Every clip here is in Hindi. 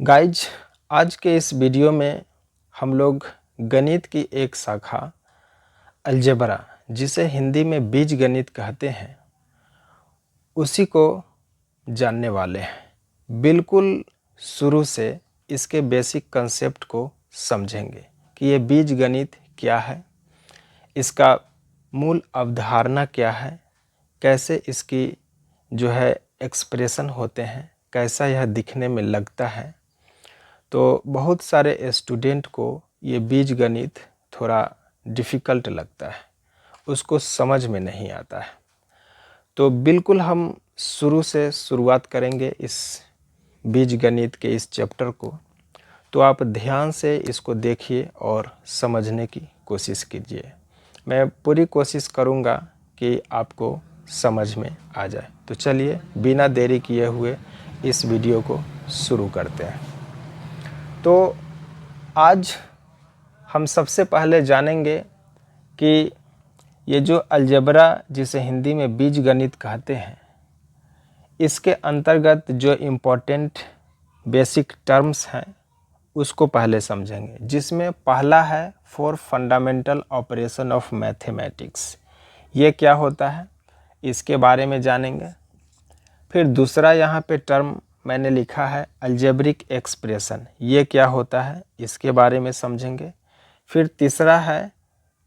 गाइज, आज के इस वीडियो में हम लोग गणित की एक शाखा अलजेब्रा, जिसे हिंदी में बीज गणित कहते हैं, उसी को जानने वाले हैं। बिल्कुल शुरू से इसके बेसिक कंसेप्ट को समझेंगे कि ये बीज गणित क्या है, इसका मूल अवधारणा क्या है, कैसे इसकी एक्सप्रेशन होते हैं, कैसा यह दिखने में लगता है। तो बहुत सारे स्टूडेंट को ये बीज गणित थोड़ा डिफ़िकल्ट लगता है, उसको समझ में नहीं आता है। तो बिल्कुल हम शुरू से शुरुआत करेंगे इस बीज गणित के इस चैप्टर को। तो आप ध्यान से इसको देखिए और समझने की कोशिश कीजिए। मैं पूरी कोशिश करूँगा कि आपको समझ में आ जाए। तो चलिए बिना देरी किए हुए इस वीडियो को शुरू करते हैं। तो आज हम सबसे पहले जानेंगे कि ये जो अलजेब्रा, जिसे हिंदी में बीज गणित कहते हैं, इसके अंतर्गत जो इम्पोर्टेंट बेसिक टर्म्स हैं उसको पहले समझेंगे, जिसमें पहला है four fundamental operation of mathematics. ये क्या होता है इसके बारे में जानेंगे। फिर दूसरा यहाँ पे टर्म मैंने लिखा है अलजेब्रिक एक्सप्रेशन, ये क्या होता है इसके बारे में समझेंगे। फिर तीसरा है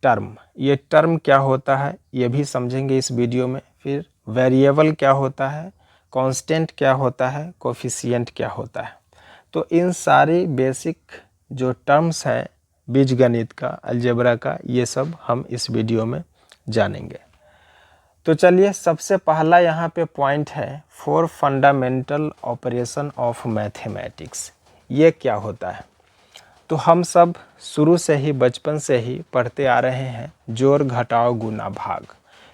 टर्म, ये टर्म क्या होता है ये भी समझेंगे इस वीडियो में। फिर वेरिएबल क्या होता है, कांस्टेंट क्या होता है, कोफिशिएंट क्या होता है। तो इन सारी बेसिक जो टर्म्स हैं बीजगणित का, अलजेब्रा का, ये सब हम इस वीडियो में जानेंगे। तो चलिए सबसे पहला यहाँ पे पॉइंट है four fundamental operation of mathematics. ये क्या होता है? तो हम सब शुरू से ही, बचपन से ही पढ़ते आ रहे हैं जोड़ घटाव गुना भाग।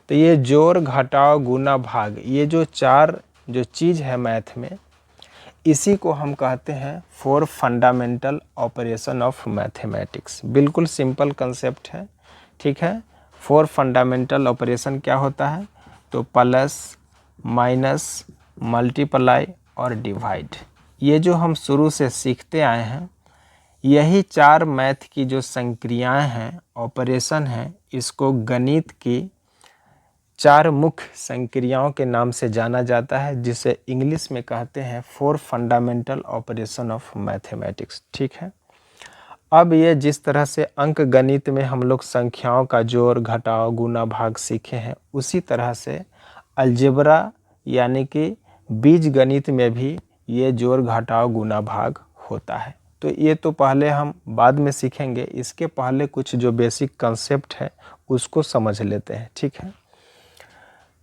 तो ये जोड़ घटाव गुना भाग, ये जो चार जो चीज़ है मैथ में, इसी को हम कहते हैं four fundamental operation of mathematics. बिल्कुल सिंपल कंसेप्ट है, ठीक है। फोर फंडामेंटल ऑपरेशन क्या होता है? तो प्लस, माइनस, मल्टीप्लाई और डिवाइड। ये जो हम शुरू से सीखते आए हैं, यही चार मैथ की जो संक्रियाएं हैं, ऑपरेशन हैं, इसको गणित की चार मुख्य संक्रियाओं के नाम से जाना जाता है, जिसे इंग्लिश में कहते हैं four fundamental operation of mathematics, ठीक है। अब ये जिस तरह से अंक गणित में हम लोग संख्याओं का जोड़ घटाव गुना भाग सीखे हैं, उसी तरह से अलजेब्रा यानी कि बीज गणित में भी ये जोड़ घटाव गुना भाग होता है। तो ये तो पहले हम बाद में सीखेंगे, इसके पहले कुछ जो बेसिक कंसेप्ट है उसको समझ लेते हैं, ठीक है।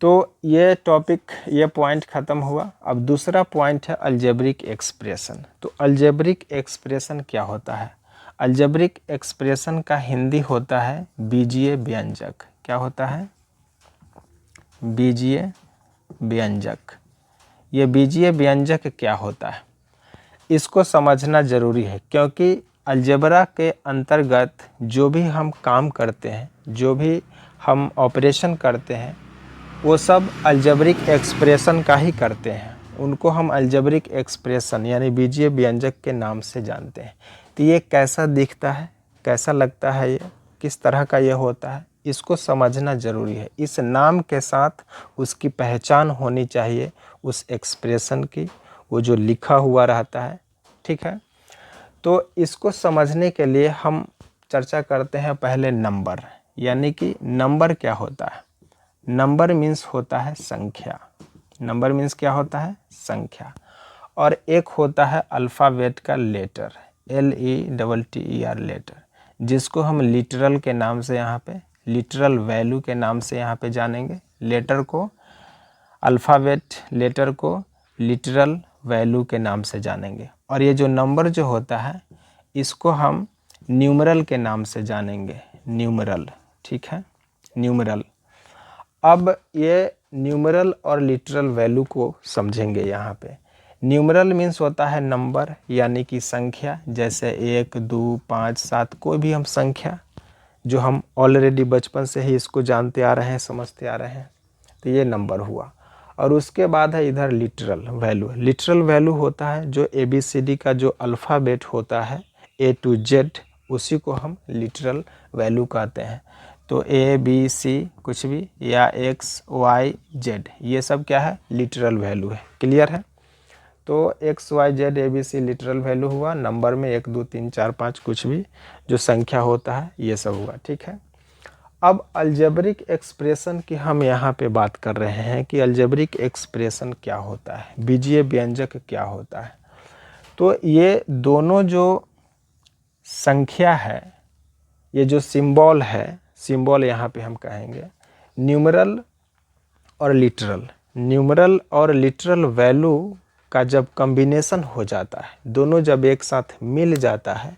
तो ये टॉपिक, ये पॉइंट ख़त्म हुआ। अब दूसरा पॉइंट है अलजेब्रिक एक्सप्रेशन। तो अलजेब्रिक एक्सप्रेशन क्या होता है? अलजेब्रिक एक्सप्रेशन का हिंदी होता है बीजीय व्यंजक। क्या होता है? बीजीय व्यंजक। ये बीजीय व्यंजक क्या होता है इसको समझना ज़रूरी है, क्योंकि अलजेब्रा के अंतर्गत जो भी हम काम करते हैं, जो भी हम ऑपरेशन करते हैं, वो सब अलजेब्रिक एक्सप्रेशन का ही करते हैं। उनको हम अलजेब्रिक एक्सप्रेशन यानी बीजीय व्यंजक के नाम से जानते हैं। तो ये कैसा दिखता है, कैसा लगता है, ये किस तरह का ये होता है, इसको समझना ज़रूरी है। इस नाम के साथ उसकी पहचान होनी चाहिए, उस एक्सप्रेशन की, वो जो लिखा हुआ रहता है, ठीक है। तो इसको समझने के लिए हम चर्चा करते हैं पहले नंबर, यानी कि नंबर क्या होता है। नंबर मीन्स होता है संख्या। नंबर मीन्स क्या होता है? संख्या। और एक होता है अल्फ़ाबेट का लेटर, LETTER लेटर, जिसको हम लिटरल के नाम से यहाँ पे, लिटरल वैल्यू के नाम से यहाँ पे जानेंगे। लेटर को, अल्फ़ाबेट लेटर को लिटरल वैल्यू के नाम से जानेंगे। और ये जो नंबर जो होता है, इसको हम न्यूमरल के नाम से जानेंगे, न्यूमरल, ठीक है, न्यूमरल। अब ये न्यूमरल और लिटरल वैल्यू को समझेंगे। यहाँ पे न्यूमरल मीन्स होता है नंबर, यानी कि संख्या, जैसे 1, 2, 5, 7, कोई भी हम संख्या जो हम ऑलरेडी बचपन से ही इसको जानते आ रहे हैं, समझते आ रहे हैं, तो ये नंबर हुआ। और उसके बाद है इधर लिटरल वैल्यू। लिटरल वैल्यू होता है जो ABCD का जो अल्फ़ाबेट होता है A to Z, उसी को हम लिटरल वैल्यू कहते हैं। तो ABC कुछ भी या XYZ ये सब क्या है, लिटरल वैल्यू है। क्लियर है? तो XYZ ABC लिटरल वैल्यू हुआ। नंबर में 1 2 3 4 5 कुछ भी जो संख्या होता है ये सब हुआ। ठीक है। अब अलजेब्रिक एक्सप्रेशन की हम यहाँ पे बात कर रहे हैं कि अलजेब्रिक एक्सप्रेशन क्या होता है, बीजीय व्यंजक क्या होता है। तो ये दोनों जो संख्या है, ये जो सिंबल है, सिंबल यहाँ पे हम कहेंगे न्यूमरल और लिटरल। न्यूमरल और लिटरल वैल्यू का जब कॉम्बिनेशन हो जाता है, दोनों जब एक साथ मिल जाता है,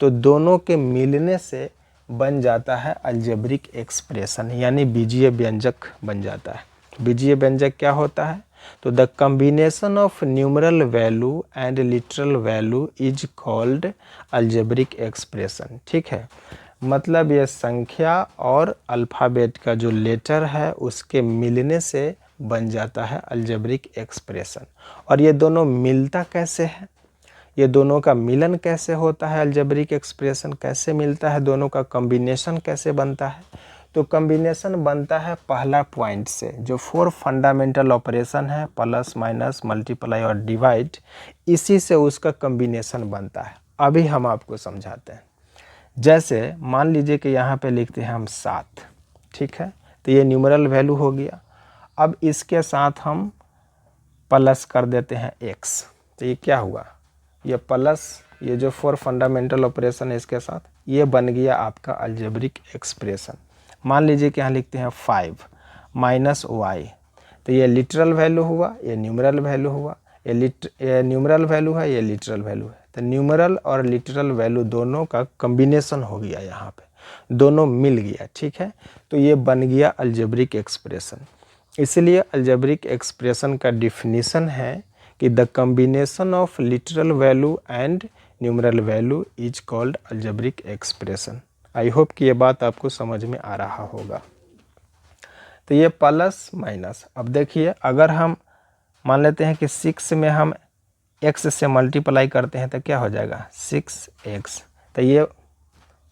तो दोनों के मिलने से बन जाता है अलजेब्रिक एक्सप्रेशन, यानी बीजीय व्यंजक बन जाता है। बीजीय व्यंजक क्या होता है? तो the combination of numeral value and literal value is called algebraic expression. ठीक है, मतलब ये संख्या और अल्फ़ाबेट का जो लेटर है उसके मिलने से बन जाता है अलजेब्रिक एक्सप्रेशन। और ये दोनों मिलता कैसे है, ये दोनों का मिलन कैसे होता है, अलजेब्रिक एक्सप्रेशन कैसे मिलता है, दोनों का कॉम्बिनेशन कैसे बनता है? तो कॉम्बिनेशन बनता है पहला पॉइंट से, जो 4 फंडामेंटल ऑपरेशन है, प्लस माइनस मल्टीप्लाई और डिवाइड, इसी से उसका कॉम्बिनेशन बनता है। अभी हम आपको समझाते हैं। जैसे मान लीजिए कि यहाँ पे लिखते हैं हम 7, ठीक है, तो ये न्यूमरल वैल्यू हो गया। अब इसके साथ हम प्लस कर देते हैं x, तो ये क्या हुआ, ये प्लस, ये जो 4 फंडामेंटल ऑपरेशन है इसके साथ, ये बन गया आपका अलजेब्रिक एक्सप्रेशन। मान लीजिए कि यहाँ लिखते हैं 5 माइनस y, तो ये लिटरल वैल्यू हुआ, ये न्यूमरल वैल्यू हुआ, ये न्यूमरल वैल्यू है, ये लिटरल वैल्यू है। तो न्यूमरल और लिटरल वैल्यू दोनों का कॉम्बिनेशन हो गया, यहाँ पे दोनों मिल गया। ठीक है, तो ये बन गया अलजेब्रिक एक्सप्रेशन। इसलिए अलजेब्रिक एक्सप्रेशन का डिफिनीशन है कि the combination of literal value and numeral value is called algebraic expression. I hope कि ये बात आपको समझ में आ रहा होगा। तो ये प्लस माइनस, अब देखिए अगर हम मान लेते हैं कि 6 में हम x से मल्टीप्लाई करते हैं तो क्या हो जाएगा, 6x। तो ये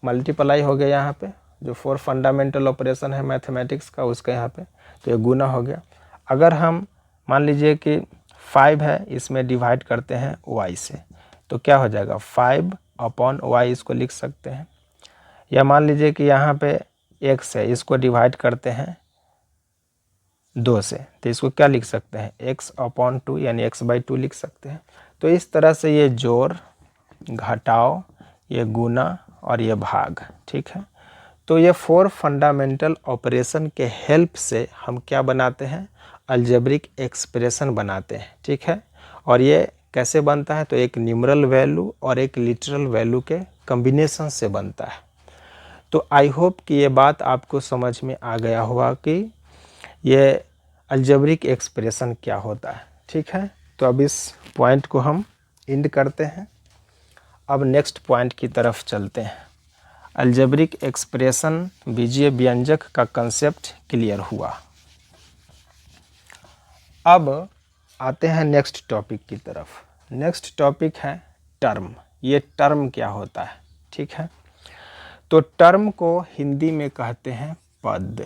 मल्टीप्लाई हो गया यहाँ पे, जो 4 फंडामेंटल ऑपरेशन है मैथमेटिक्स का उसका यहाँ पे, तो ये गुना हो गया। अगर हम मान लीजिए कि 5 है, इसमें डिवाइड करते हैं y से, तो क्या हो जाएगा 5/y, इसको लिख सकते हैं। या मान लीजिए कि यहाँ पे x है, इसको डिवाइड करते हैं 2 से, तो इसको क्या लिख सकते हैं, x/2 यानी x/2 लिख सकते हैं। तो इस तरह से ये जोड़, घटाव, ये गुना और ये भाग। ठीक है, तो ये 4 फंडामेंटल ऑपरेशन के हेल्प से हम क्या बनाते हैं, अलजेब्रिक एक्सप्रेशन बनाते हैं। ठीक है, और ये कैसे बनता है, तो एक न्यूमरल वैल्यू और एक लिटरल वैल्यू के कॉम्बिनेशन से बनता है। तो आई होप कि ये बात आपको समझ में आ गया होगा कि ये अलजेब्रिक एक्सप्रेशन क्या होता है। ठीक है, तो अब इस पॉइंट को हम एंड करते हैं। अब नेक्स्ट पॉइंट की तरफ चलते हैं। अलजेब्रिक एक्सप्रेशन बीजीय व्यंजक का कंसेप्ट क्लियर हुआ। अब आते हैं नेक्स्ट टॉपिक की तरफ। नेक्स्ट टॉपिक है टर्म। ये टर्म क्या होता है? ठीक है, तो टर्म को हिंदी में कहते हैं पद।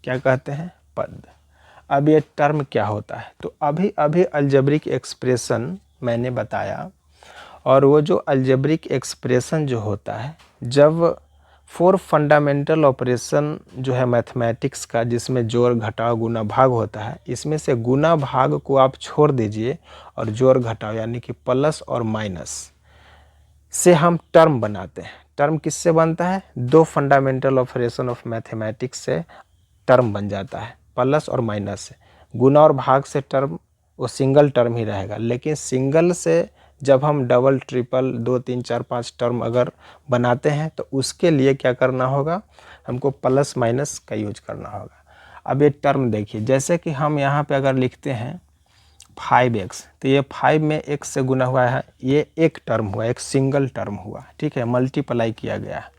क्या कहते हैं? पद। अब ये टर्म क्या होता है? तो अभी अभी अलजेब्रिक एक्सप्रेशन मैंने बताया, और वो जो अलजेब्रिक एक्सप्रेशन जो होता है, जब 4 फंडामेंटल ऑपरेशन जो है मैथमेटिक्स का, जिसमें जोड़ घटाव गुना भाग होता है, इसमें से गुना भाग को आप छोड़ दीजिए और जोड़ घटाव यानी कि प्लस और माइनस से हम टर्म बनाते हैं। टर्म किससे बनता है? 2 फंडामेंटल ऑपरेशन ऑफ मैथमेटिक्स से टर्म बन जाता है, प्लस और माइनस से। गुना और भाग से टर्म वो सिंगल टर्म ही रहेगा, लेकिन सिंगल से जब हम डबल, ट्रिपल, 2, 3, 4, 5 टर्म अगर बनाते हैं तो उसके लिए क्या करना होगा, हमको प्लस माइनस का यूज करना होगा। अब ये टर्म देखिए, जैसे कि हम यहाँ पे अगर लिखते हैं 5x, तो ये 5 में x से गुना हुआ है, ये एक टर्म हुआ, एक सिंगल टर्म हुआ। ठीक है, मल्टीप्लाई किया गया है।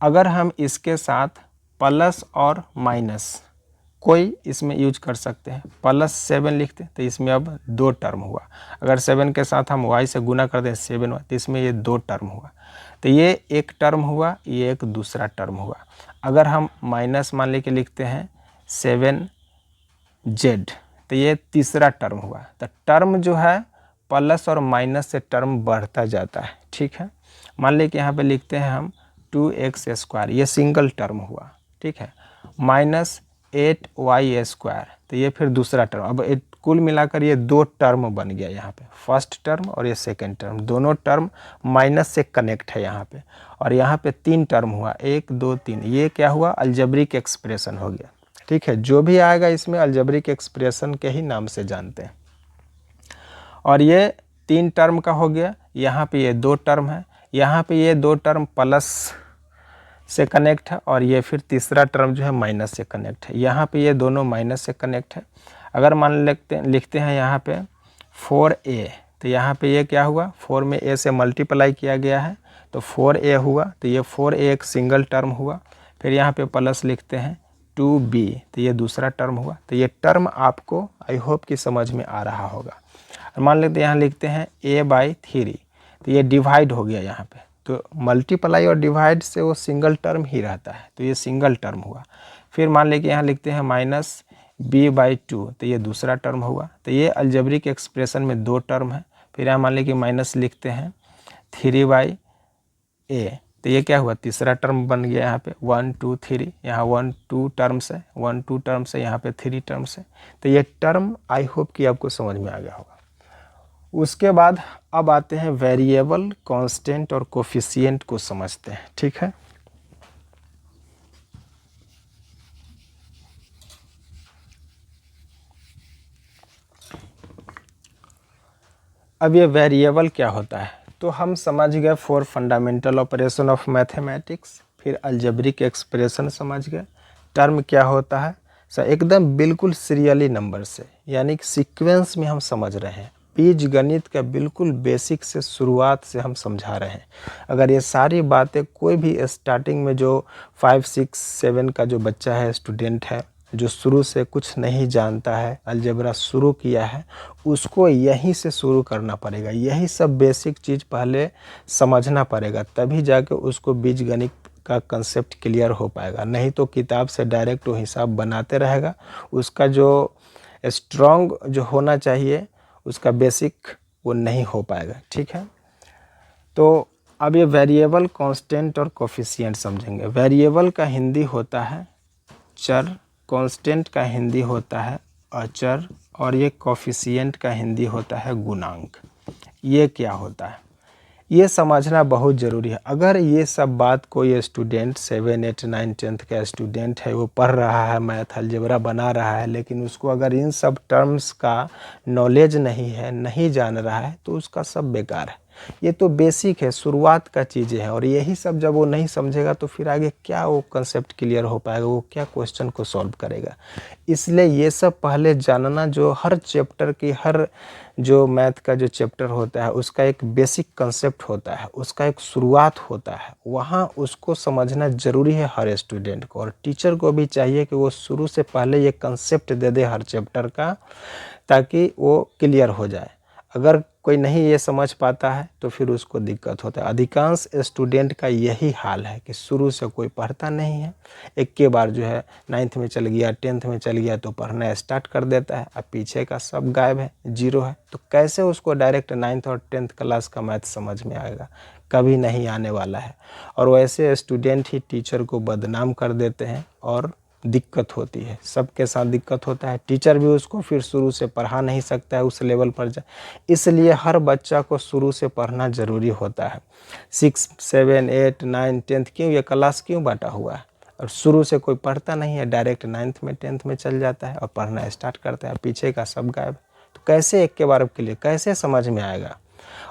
अगर हम इसके साथ प्लस और माइनस कोई इसमें यूज कर सकते हैं। +7 लिखते हैं तो इसमें अब 2 टर्म हुआ। अगर 7 के साथ हम y से गुना कर दें 7 तो इसमें ये 2 टर्म हुआ। तो ये एक टर्म हुआ, ये एक दूसरा टर्म हुआ। अगर हम माइनस मान लेके लिखते हैं 7z तो ये तीसरा टर्म हुआ। तो टर्म जो है प्लस और माइनस से टर्म बढ़ता जाता है, ठीक है। मान लें कि यहाँ पे लिखते हैं हम 2x², ये सिंगल टर्म हुआ, ठीक है। -8y² तो ये फिर दूसरा टर्म। अब कुल मिलाकर ये 2 टर्म बन गया यहाँ पे, फर्स्ट टर्म और ये सेकंड टर्म, दोनों टर्म माइनस से कनेक्ट है यहाँ पे। और यहाँ पे 3 टर्म हुआ, 1 2 3, ये क्या हुआ, अलजेब्रिक एक्सप्रेशन हो गया, ठीक है। जो भी आएगा इसमें अलजेब्रिक एक्सप्रेशन के ही नाम से जानते हैं। और ये 3 टर्म का हो गया, यहाँ पे ये 2 टर्म है, यहाँ पे ये 2 टर्म प्लस से कनेक्ट है और ये फिर तीसरा टर्म जो है माइनस से कनेक्ट है। यहाँ पे ये दोनों माइनस से कनेक्ट है। अगर मान लिखते हैं यहाँ पे 4a तो यहाँ पे ये क्या हुआ, 4 में a से मल्टीप्लाई किया गया है तो 4a हुआ। तो ये 4a एक सिंगल टर्म हुआ। फिर यहाँ पे प्लस लिखते हैं 2b तो ये दूसरा टर्म हुआ। तो ये टर्म आपको आई होप कि समझ में आ रहा होगा। और मान लेते हैं यहाँ लिखते हैं a/3 तो ये डिवाइड हो गया यहाँ पे। तो मल्टीप्लाई और डिवाइड से वो सिंगल टर्म ही रहता है, तो ये सिंगल टर्म हुआ। फिर मान लें कि यहाँ लिखते हैं -b/2 तो ये दूसरा टर्म हुआ। तो ये अलजेब्रिक एक्सप्रेशन में 2 टर्म है। फिर यहाँ मान लें कि माइनस लिखते हैं 3/a तो ये क्या हुआ, तीसरा टर्म बन गया यहाँ पे 1 2 3, यहाँ 1 2 टर्म्स है, 1 2 टर्म्स है, यहाँ पे 3 टर्म्स है। तो ये टर्म आई होप कि आपको समझ में आ गया होगा। उसके बाद अब आते हैं वेरिएबल, कांस्टेंट और कोफिशिएंट को समझते हैं, ठीक है। अब ये वेरिएबल क्या होता है, तो हम समझ गए 4 फंडामेंटल ऑपरेशन ऑफ मैथमेटिक्स, फिर अलजेब्रिक एक्सप्रेशन समझ गए। टर्म क्या होता है सर, एकदम बिल्कुल सीरियली नंबर से, यानी कि सीक्वेंस में हम समझ रहे हैं। बीज गणित का बिल्कुल बेसिक से शुरुआत से हम समझा रहे हैं। अगर ये सारी बातें कोई भी स्टार्टिंग में जो 5 6 7 का जो बच्चा है, स्टूडेंट है, जो शुरू से कुछ नहीं जानता है, अलजेब्रा शुरू किया है, उसको यहीं से शुरू करना पड़ेगा। यही सब बेसिक चीज़ पहले समझना पड़ेगा, तभी जाके उसको बीजगणित का कंसेप्ट क्लियर हो पाएगा। नहीं तो किताब से डायरेक्ट वो हिसाब बनाते रहेगा, उसका जो स्ट्रॉन्ग जो होना चाहिए उसका बेसिक वो नहीं हो पाएगा, ठीक है। तो अब ये वेरिएबल, कांस्टेंट और कोफिशिएंट समझेंगे। वेरिएबल का हिंदी होता है चर, कांस्टेंट का हिंदी होता है अचर, और ये कोफिशिएंट का हिंदी होता है गुणांक। ये क्या होता है ये समझना बहुत ज़रूरी है। अगर ये सब बात कोई स्टूडेंट 7 8 9 10th का स्टूडेंट है, वो पढ़ रहा है, मैथ अलजेब्रा बना रहा है, लेकिन उसको अगर इन सब टर्म्स का नॉलेज नहीं है, नहीं जान रहा है, तो उसका सब बेकार है। ये तो बेसिक है, शुरुआत का चीज़ें हैं, और यही सब जब वो नहीं समझेगा तो फिर आगे क्या वो कंसेप्ट क्लियर हो पाएगा, वो क्या क्वेश्चन को सॉल्व करेगा। इसलिए ये सब पहले जानना, जो हर चैप्टर की, हर जो मैथ का जो चैप्टर होता है उसका एक बेसिक कंसेप्ट होता है, उसका एक शुरुआत होता है, वहाँ उसको समझना ज़रूरी है हर स्टूडेंट को। और टीचर को भी चाहिए कि वो शुरू से पहले ये कंसेप्ट दे दे हर चैप्टर का, ताकि वो क्लियर हो जाए। अगर कोई नहीं ये समझ पाता है तो फिर उसको दिक्कत होता है। अधिकांश स्टूडेंट का यही हाल है कि शुरू से कोई पढ़ता नहीं है, एक के बार जो है 9th में चल गया, 10th में चल गया तो पढ़ना स्टार्ट कर देता है, अब पीछे का सब गायब है, जीरो है। तो कैसे उसको डायरेक्ट 9th और 10th क्लास का मैथ समझ में आएगा, कभी नहीं आने वाला है। और वैसे स्टूडेंट ही टीचर को बदनाम कर देते हैं और दिक्कत होती है, सबके साथ दिक्कत होता है। टीचर भी उसको फिर शुरू से पढ़ा नहीं सकता है उस लेवल पर जाए, इसलिए हर बच्चा को शुरू से पढ़ना ज़रूरी होता है। 6 7 8 9 10th क्यों ये क्लास क्यों बांटा हुआ है, और शुरू से कोई पढ़ता नहीं है, डायरेक्ट 9th में 10th में चल जाता है और पढ़ना स्टार्ट करता है, पीछे का सब गायब। तो कैसे एक के बार के लिए कैसे समझ में आएगा।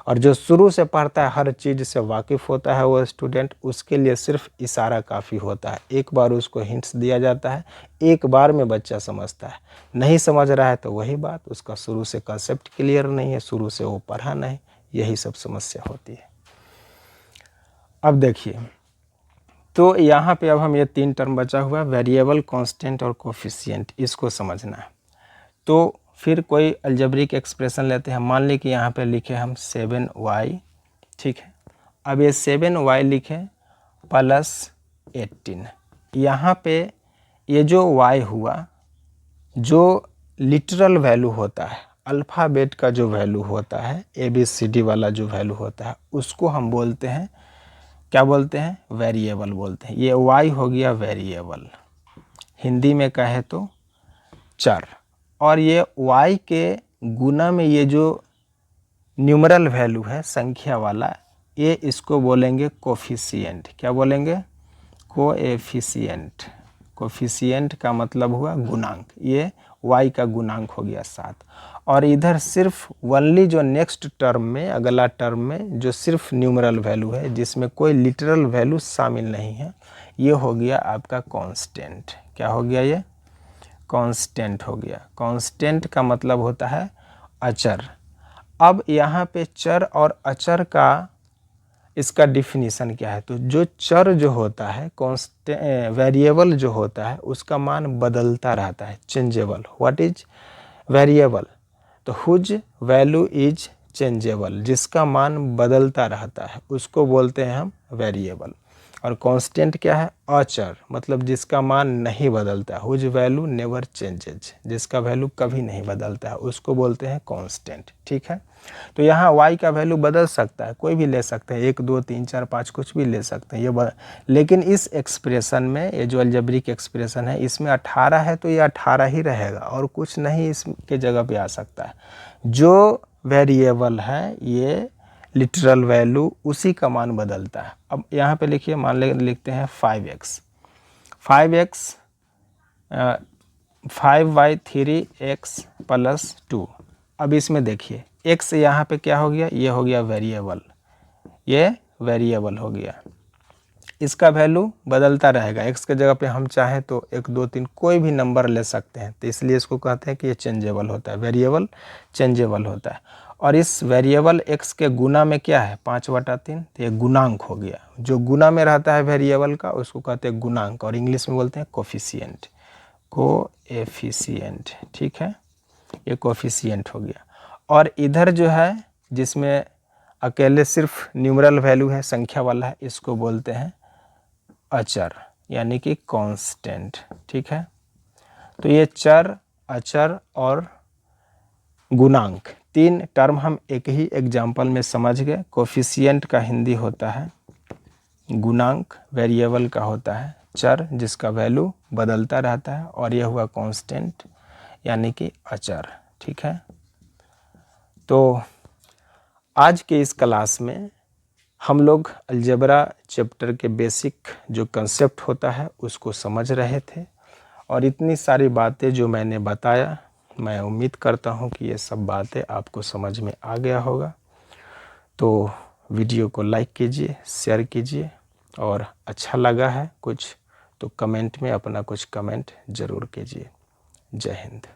और जो शुरू से पढ़ता है, हर चीज़ से वाकिफ़ होता है वो स्टूडेंट, उसके लिए सिर्फ इशारा काफ़ी होता है। एक बार उसको हिंट्स दिया जाता है, एक बार में बच्चा समझता है। नहीं समझ रहा है तो वही बात, उसका शुरू से कंसेप्ट क्लियर नहीं है, शुरू से वो पढ़ा नहीं, यही सब समस्या होती है। अब देखिए तो यहाँ पे अब हम ये 3 टर्म बचा हुआ है, वेरिएबल, कांस्टेंट और कोफिशिएंट, इसको समझना है। तो फिर कोई अलजेब्रिक एक्सप्रेशन लेते हैं। मान ली कि यहाँ पे लिखे हम 7y, ठीक है। अब ये 7y लिखे प्लस 18, यहाँ पे ये जो y हुआ, जो लिटरल वैल्यू होता है, अल्फ़ाबेट का जो वैल्यू होता है, ABCD वाला जो वैल्यू होता है, उसको हम बोलते हैं, क्या बोलते हैं, वेरिएबल बोलते हैं। ये y हो गया वेरिएबल, हिंदी में कहे तो चर। और ये y के गुना में ये जो न्यूमरल वैल्यू है, संख्या वाला, ये इसको बोलेंगे कोफिशिएंट। क्या बोलेंगे, कोएफिशिएंट। कोफिशिएंट का मतलब हुआ गुणांक, ये y का गुणांक हो गया 7। और इधर सिर्फ ओनली जो नेक्स्ट टर्म में, अगला टर्म में जो सिर्फ न्यूमरल वैल्यू है, जिसमें कोई लिटरल वैल्यू शामिल नहीं है, ये हो गया आपका कांस्टेंट। क्या हो गया, ये कांस्टेंट हो गया। कांस्टेंट का मतलब होता है अचर। अब यहाँ पे चर और अचर का इसका डिफिनीशन क्या है, तो जो चर जो होता है, वेरिएबल जो होता है, उसका मान बदलता रहता है, चेंजेबल। व्हाट इज वेरिएबल, तो हुज वैल्यू इज चेंजेबल, जिसका मान बदलता रहता है, उसको बोलते हैं हम वेरिएबल। और कांस्टेंट क्या है, अचर, मतलब जिसका मान नहीं बदलता, हुज वैल्यू नेवर चेंजेज, जिसका वैल्यू कभी नहीं बदलता है, उसको बोलते हैं कांस्टेंट। ठीक है, तो यहाँ y का वैल्यू बदल सकता है, कोई भी ले सकते हैं, 1 2 3 4 5 कुछ भी ले सकते हैं ये लेकिन इस एक्सप्रेशन में, ये जो अलजेब्रिक एक्सप्रेशन है, इसमें 18 है तो ये 18 ही रहेगा और कुछ नहीं इसके जगह पे आ सकता है। जो वेरिएबल है, ये लिटरल वैल्यू, उसी का मान बदलता है। अब यहाँ पे लिखिए, मान लिखते हैं 5x, 5y3x प्लस 2। अब इसमें देखिए x यहाँ पे क्या हो गया, ये हो गया वेरिएबल, ये वेरिएबल हो गया, इसका वैल्यू बदलता रहेगा। x के जगह पे हम चाहें तो 1 2 3 कोई भी नंबर ले सकते हैं, तो इसलिए इसको कहते हैं कि ये चेंजेबल होता है, वेरिएबल चेंजेबल होता है। और इस वेरिएबल x के गुना में क्या है, 5/3, तो ये गुणांक हो गया। जो गुना में रहता है वेरिएबल का, उसको कहते हैं गुणांक, और इंग्लिश में बोलते हैं कोफिशिएंट, कोएफिशिएंट। ठीक है, ये कोफिशिएंट हो गया। और इधर जो है, जिसमें अकेले सिर्फ न्यूमरल वैल्यू है, संख्या वाला है, इसको बोलते हैं अचर, यानी कि कांस्टेंट। ठीक है, तो ये चर, अचर और गुणांक, 3 टर्म हम एक ही एग्जाम्पल में समझ गए। कोफिशिएंट का हिंदी होता है गुणांक, वेरिएबल का होता है चर, जिसका वैल्यू बदलता रहता है, और यह हुआ कांस्टेंट, यानी कि अचर। ठीक है, तो आज के इस क्लास में हम लोग अलजेब्रा चैप्टर के बेसिक जो कंसेप्ट होता है, उसको समझ रहे थे। और इतनी सारी बातें जो मैंने बताया, मैं उम्मीद करता हूँ कि ये सब बातें आपको समझ में आ गया होगा। तो वीडियो को लाइक कीजिए, शेयर कीजिए, और अच्छा लगा है कुछ तो कमेंट में अपना कुछ कमेंट ज़रूर कीजिए। जय हिंद।